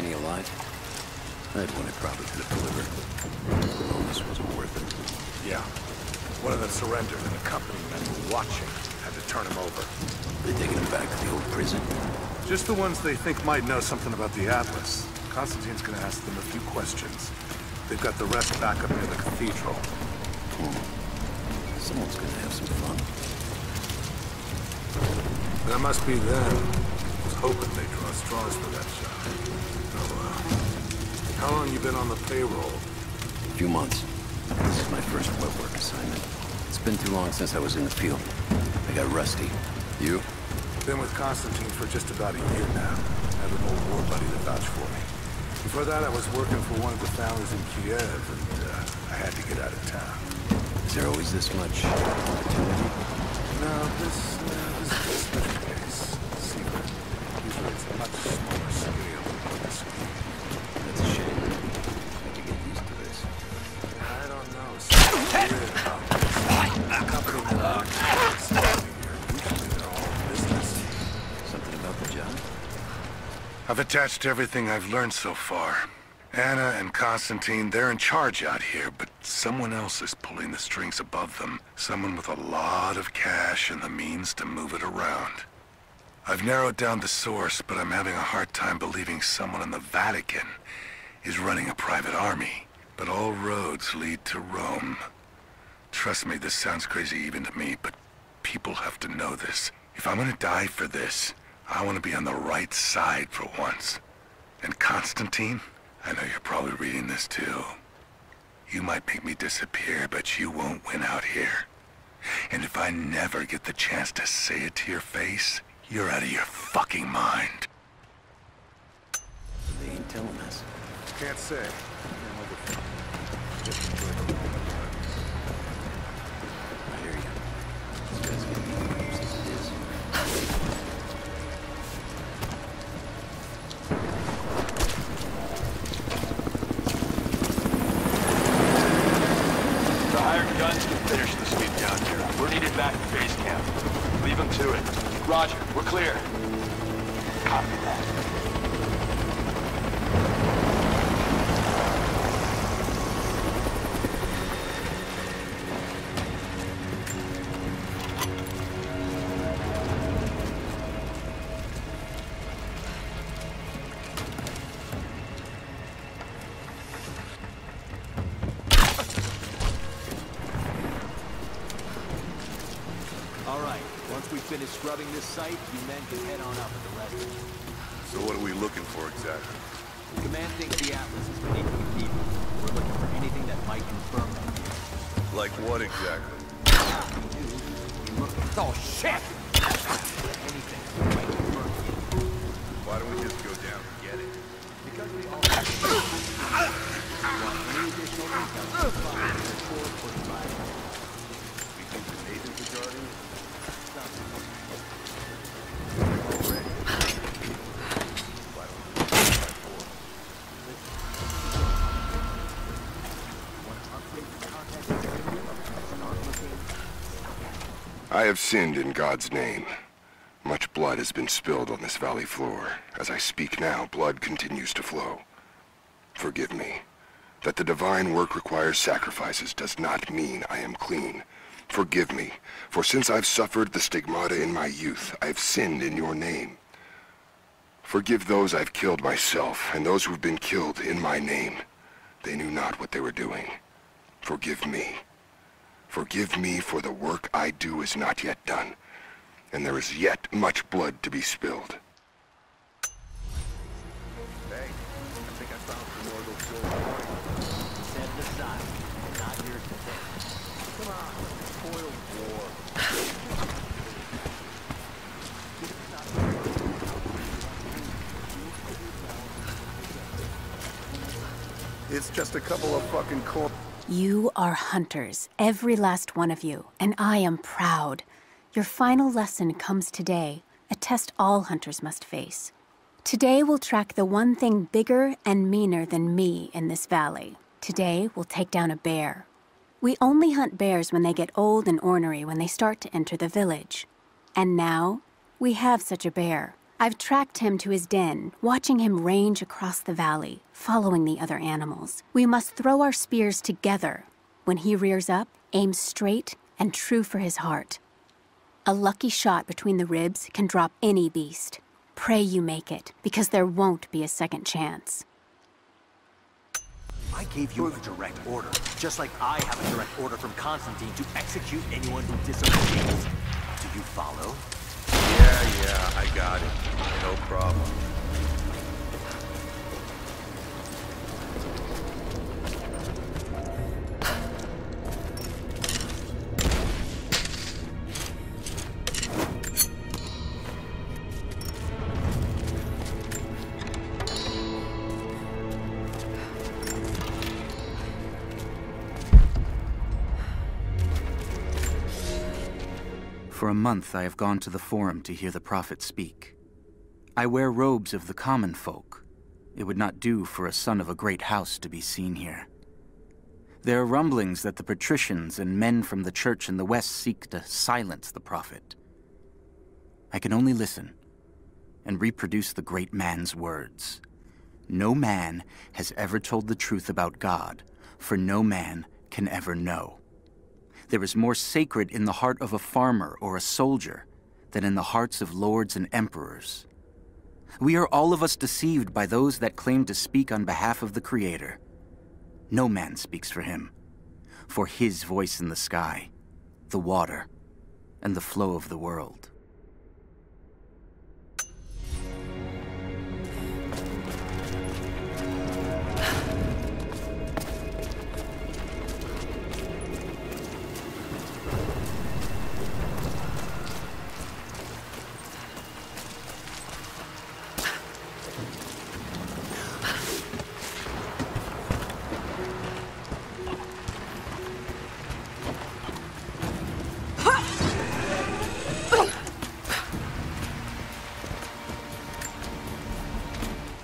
any alive? I had one I probably could have delivered. Well, this wasn't worth it. Yeah. One of them surrendered and the company men were watching. Had to turn him over. They taking him back to the old prison? Just the ones they think might know something about the Atlas. Constantine's gonna ask them a few questions. They've got the rest back up near the cathedral. Someone's gonna have some fun. That must be them. I was hoping they'd draw straws for that job. How long you been on the payroll? A few months. This is my first wet work assignment. It's been too long since I was in the field. I got rusty. You? Been with Constantine for just about a year now. I have an old war buddy that vouched for me. Before that, I was working for one of the families in Kiev, and I had to get out of town. Is there always this much opportunity? No, this is a special case. Secret. Usually it's a much smaller scale than this. That's a shame. I have to get used to this. I don't know. Something weird about this. The company that I'm starting here, usually they're all business. Something about the job? I've attached everything I've learned so far. Anna and Constantine, they're in charge out here, but someone else is pulling the strings above them. Someone with a lot of cash and the means to move it around. I've narrowed down the source, but I'm having a hard time believing someone in the Vatican is running a private army. But all roads lead to Rome. Trust me, this sounds crazy even to me, but people have to know this. If I'm gonna die for this, I want to be on the right side for once. And Constantine, I know you're probably reading this too. You might make me disappear, but you won't win out here. And if I never get the chance to say it to your face, you're out of your fucking mind. They ain't telling us. Can't say. I hear you. This guy's gonna be close as it is. The hired guns can finish the sweep down here. We're needed back at base camp. Leave them to it. Roger, we're clear. Copy that. Once we finish scrubbing this site, you men can head on up with the rest of it. So what are we looking for exactly? The command thinks the Atlas is beneath the cathedral. We're looking for anything that might confirm that. Like what exactly? Oh, shit! Anything that might confirm it. Why don't we just go down and get it? Because we all want any additional income to find the 445. We think the natives are guarding it? I have sinned in God's name. Much blood has been spilled on this valley floor. As I speak now, blood continues to flow. Forgive me. That the divine work requires sacrifices does not mean I am clean. Forgive me, for since I've suffered the stigmata in my youth, I have sinned in your name. Forgive those I've killed myself, and those who've been killed in my name. They knew not what they were doing. Forgive me. Forgive me, for the work I do is not yet done, and there is yet much blood to be spilled. Hey, I think I found some more of those gold. Set it aside. Not yours to take. Come on, spoiled war. It's just a couple of fucking corpses. You are hunters, every last one of you, and I am proud. Your final lesson comes today, a test all hunters must face. Today we'll track the one thing bigger and meaner than me in this valley. Today we'll take down a bear. We only hunt bears when they get old and ornery when they start to enter the village. And now, we have such a bear. I've tracked him to his den, watching him range across the valley, following the other animals. We must throw our spears together. When he rears up, aim straight and true for his heart. A lucky shot between the ribs can drop any beast. Pray you make it, because there won't be a second chance. I gave you a direct order, just like I have a direct order from Constantine to execute anyone who disobeys. Do you follow? Yeah, I got it. No problem. For a month I have gone to the Forum to hear the Prophet speak. I wear robes of the common folk. It would not do for a son of a great house to be seen here. There are rumblings that the patricians and men from the church in the west seek to silence the Prophet. I can only listen and reproduce the great man's words. No man has ever told the truth about God, for no man can ever know. There is more sacred in the heart of a farmer or a soldier than in the hearts of lords and emperors. We are all of us deceived by those that claim to speak on behalf of the Creator. No man speaks for him, for his voice in the sky, the water, and the flow of the world.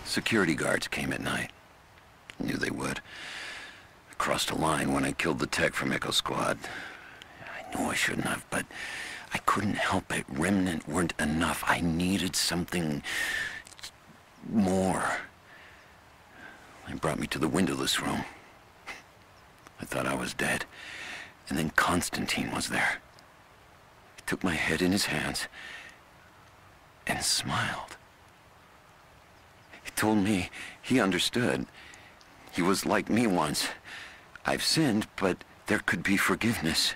Security guards came at night. Knew they would. I crossed a line when I killed the tech from Echo Squad. I knew I shouldn't have, but I couldn't help it. Remnant weren't enough. I needed something more. They brought me to the windowless room. I thought I was dead. And then Constantine was there. He took my head in his hands and smiled. He told me he understood. He was like me once. I've sinned, but there could be forgiveness.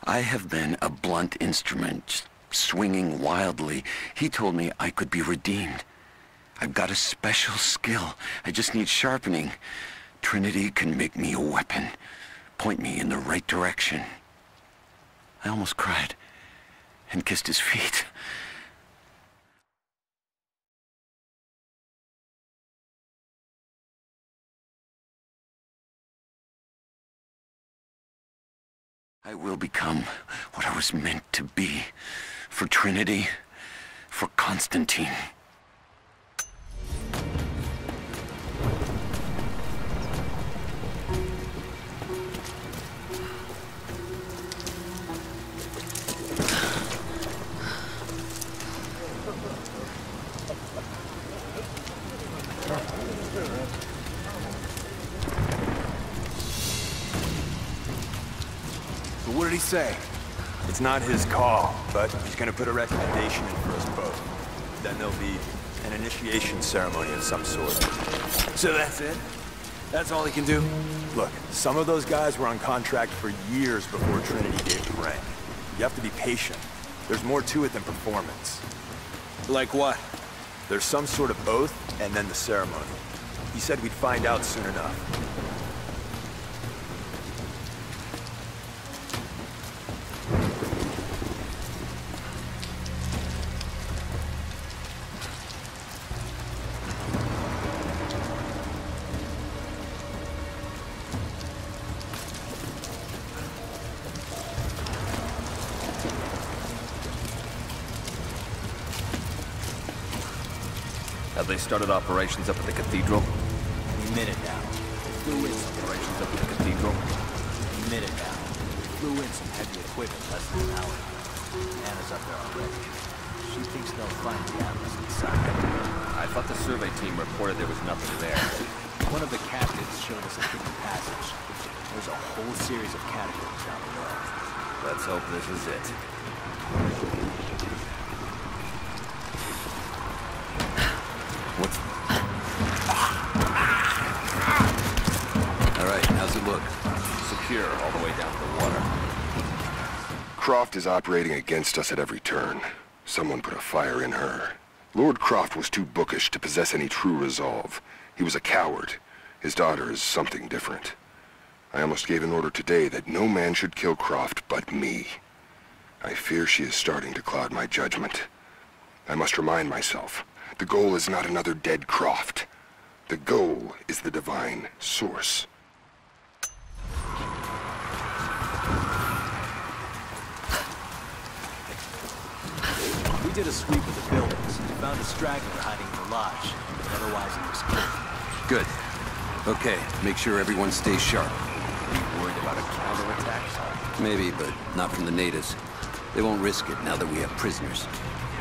I have been a blunt instrument, swinging wildly. He told me I could be redeemed. I've got a special skill. I just need sharpening. Trinity can make me a weapon, point me in the right direction. I almost cried and kissed his feet. I will become what I was meant to be. For Trinity, for Constantine. So what did he say? It's not his call, but he's gonna put a recommendation in for us both. Then there'll be an initiation ceremony of some sort. So that's it? That's all he can do? Look, some of those guys were on contract for years before Trinity gave them rank. You have to be patient. There's more to it than performance. Like what? There's some sort of oath, and then the ceremony. He said we'd find out soon enough. Have they started operations up at the cathedral? Minute now. Flew in some Operations up at the cathedral? minute now. Flew in some heavy equipment less than an hour ago. Anna's up there already. She thinks they'll find the Atlas inside. I thought the survey team reported there was nothing there. One of the captains showed us a hidden passage. There's a whole series of catacombs down below. Let's hope this is it. What's... All right, how's it look? Secure all the way down to the water. Croft is operating against us at every turn. Someone put a fire in her. Lord Croft was too bookish to possess any true resolve. He was a coward. His daughter is something different. I almost gave an order today that no man should kill Croft but me. I fear she is starting to cloud my judgment. I must remind myself, the goal is not another dead Croft. The goal is the divine source. We did a sweep of the buildings and found a straggler hiding in the lodge, but otherwise it was clear. Good. Okay, make sure everyone stays sharp. Worried about a counterattack? Maybe, but not from the natives. They won't risk it now that we have prisoners.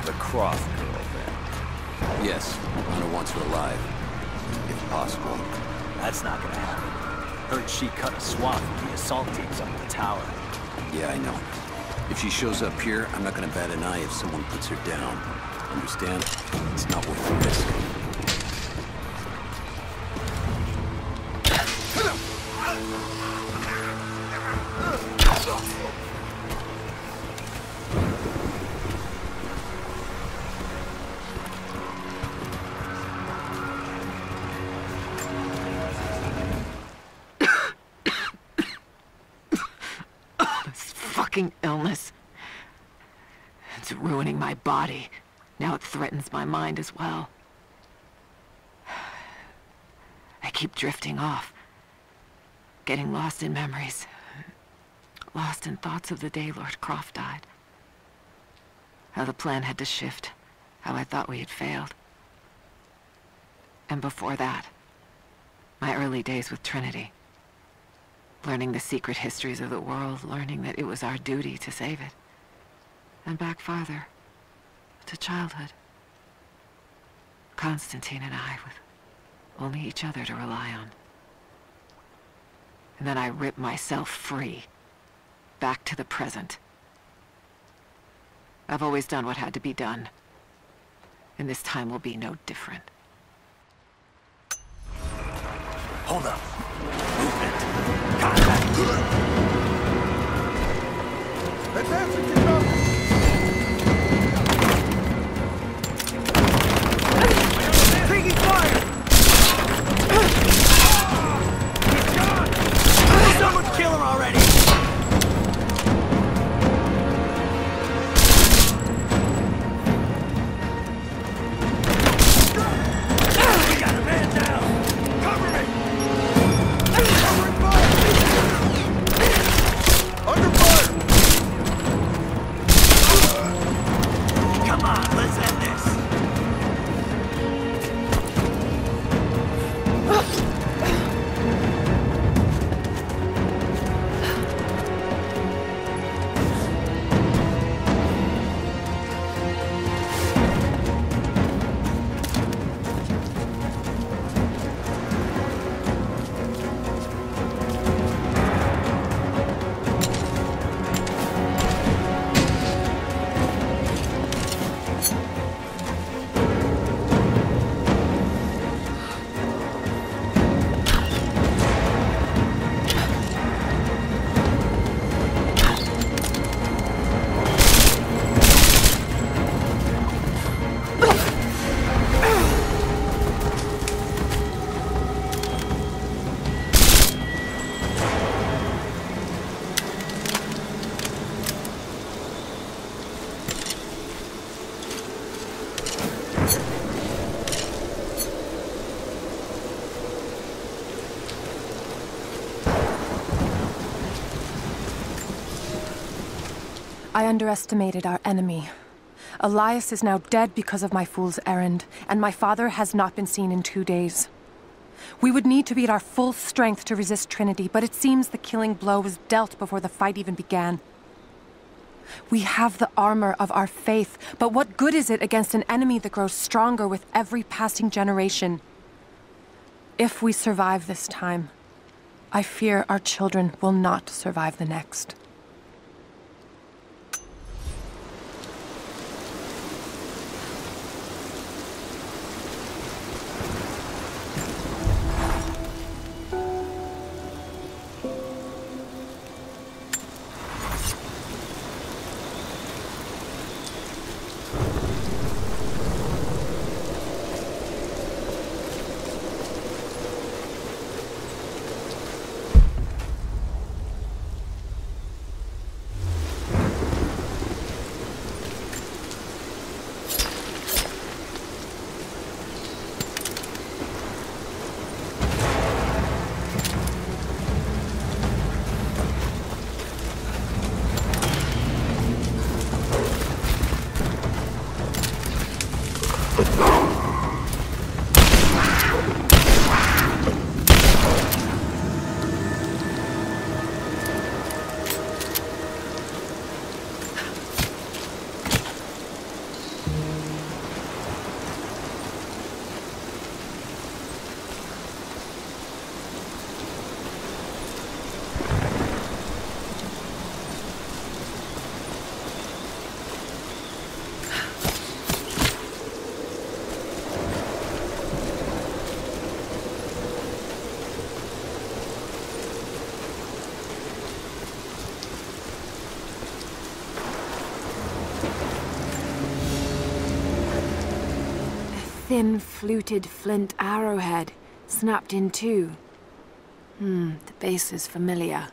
The Croft girl, then. Yes, Hunter wants her alive. If possible. That's not gonna happen. Heard she cut a swath with the assault teams up at the tower. Yeah, I know. If she shows up here, I'm not gonna bat an eye if someone puts her down. Understand? It's not worth the risk. Illness. It's ruining my body. Now it threatens my mind as well. I keep drifting off. Getting lost in memories. Lost in thoughts of the day Lord Croft died. How the plan had to shift. How I thought we had failed. And before that, my early days with Trinity. Learning the secret histories of the world, learning that it was our duty to save it. And back farther, to childhood. Constantine and I, with only each other to rely on. And then I ripped myself free, back to the present. I've always done what had to be done, and this time will be no different. Hold up. Movement. Contact. Advancing to cover. Taking fire! Someone kill her already! We got a man down! Cover me! Covering fire! Under fire! Come on, let's end this! I underestimated our enemy. Elias is now dead because of my fool's errand, and my father has not been seen in 2 days. We would need to be at our full strength to resist Trinity, but it seems the killing blow was dealt before the fight even began. We have the armor of our faith, but what good is it against an enemy that grows stronger with every passing generation? If we survive this time, I fear our children will not survive the next. Thin, fluted flint arrowhead, snapped in two. The base is familiar.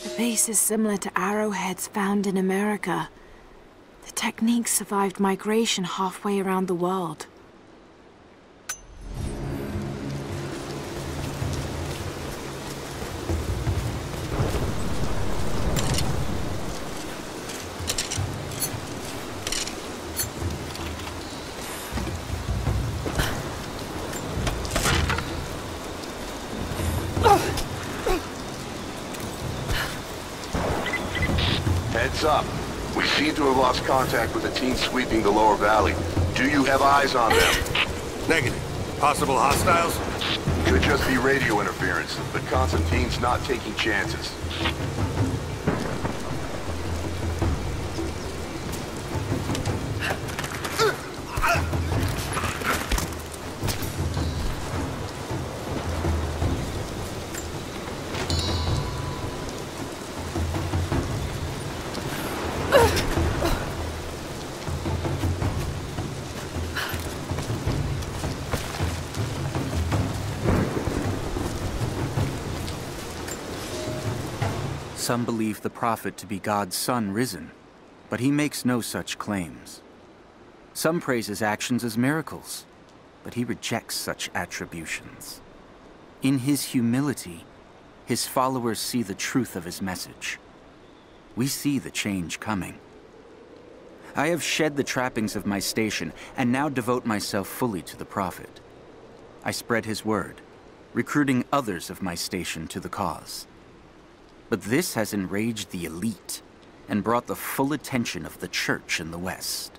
The base is similar to arrowheads found in America. The technique survived migration halfway around the world. Heads up. We seem to have lost contact with the team sweeping the lower valley. Do you have eyes on them? Negative. Possible hostiles? Could just be radio interference, but Constantine's not taking chances. Some believe the prophet to be God's son risen, but he makes no such claims. Some praise his actions as miracles, but he rejects such attributions. In his humility, his followers see the truth of his message. We see the change coming. I have shed the trappings of my station and now devote myself fully to the prophet. I spread his word, recruiting others of my station to the cause. But this has enraged the elite and brought the full attention of the church in the West.